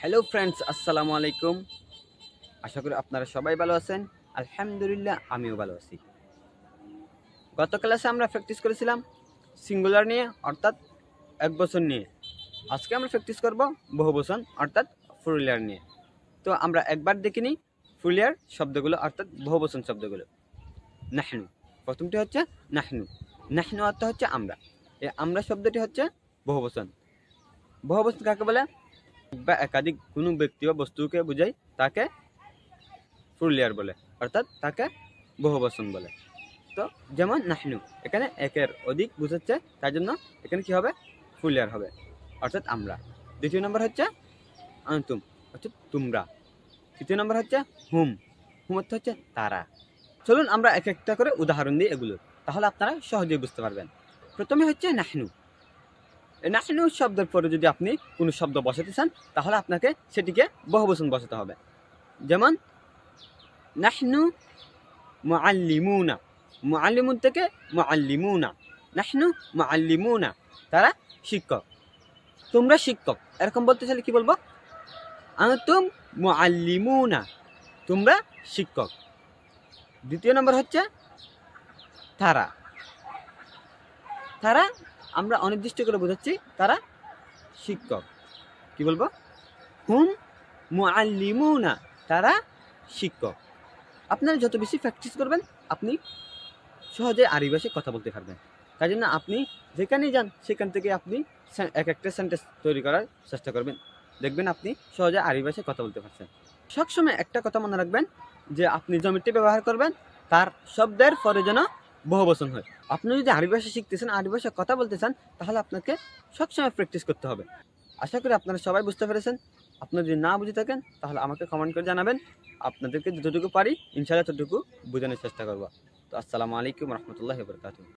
Hello friends, আসসালামু আলাইকুম। আশা করি আপনারা সবাই ভালো আছেন। আলহামদুলিল্লাহ, আমিও ভালো আছি। গত ক্লাসে আমরা প্র্যাকটিস করেছিলাম সিঙ্গুলার নিয়ে, অর্থাৎ এক বচন নিয়ে। আজকে আমরা প্র্যাকটিস করব বহুবচন অর্থাৎ প্লুরাল নিয়ে। তো আমরা একবার দেখে নিই প্লুরাল শব্দগুলো অর্থাৎ বহুবচন শব্দগুলো। নাহনু, প্রথমটি হচ্ছে নাহনু। নাহনু অর্থ হচ্ছে আমরা। এই আমরা শব্দটি হচ্ছে বহুবচন। বহুবচন কাকে বলে? বা একাধিক কোনো ব্যক্তি বা বস্তুকে বোঝায়, তাকে প্লুরাল বলে, অর্থাৎ তাকে বহুবচন বলে। তো যেমন নাহনু, এখানে একের অধিক বোঝাচ্ছে, তার জন্য এখানে কি হবে? প্লুরাল হবে, অর্থাৎ আমরা। দ্বিতীয় নম্বর হচ্ছে আনতুম, অর্থাৎ তোমরা। তৃতীয় নম্বর হচ্ছে হুম। হুম অর্থ হচ্ছে তারা। চলুন আমরা এক একটা করে উদাহরণ দিই এগুলো, তাহলে আপনারা সহজেই বুঝতে পারবেন। প্রথমে হচ্ছে নাহনু। নাহনু শব্দের পরে যদি আপনি কোনো শব্দ বসাতে চান, তাহলে আপনাকে সেটিকে বহুবচন বসাতে হবে। যেমন নাহনু মুআল্লিমুনা। মুআল্লিমুন থেকে মুআল্লিমুনা। নাহনু মুআল্লিমুনা, তারা শিক্ষক। তোমরা শিক্ষক, এরকম বলতে চাইলে কি বলবো? আনতুম মুআল্লিমুনা, তোমরা শিক্ষক। দ্বিতীয় নম্বর হচ্ছে তারা। তারা আমরা অনির্দিষ্ট করে বোঝাচ্ছি, তারা শিক্ষক। কি বলবো? হুম মুআল্লিমুনা, তারা শিক্ষক। আপনারা যত বেশি প্র্যাকটিস করবেন, আপনি সহজে আরবি ভাষায় কথা বলতে পারবেন। তাই জন্য আপনি যেখানেই যান, সেখান থেকে আপনি এক একটা সেন্টেন্স তৈরি করার চেষ্টা করবেন। দেখবেন আপনি সহজে আরবি ভাষায় কথা বলতে পারছেন। সবসময় একটা কথা মনে রাখবেন, যে আপনি জমিটি ব্যবহার করবেন, তার শব্দের পরে যেন বহুবচন হয়। আপনি যদি আরবি ভাষা শিখতেছেন, আরবি ভাষায় কথা বলতে চান, তাহলে আপনাকে সবসময় প্র্যাকটিস করতে হবে। আশা করি আপনারা সবাই বুঝতে পেরেছেন। আপনারা যদি না বুঝে থাকেন, তাহলে আমাকে কমেন্ট করে জানাবেন। আপনাদেরকে যতটুকু পারি ইনশাআল্লাহ ততটুকু বোঝানোর চেষ্টা করব। তো আসসালামু আলাইকুম রহমতুল্লাহি ওয়া বারাকাতুহু।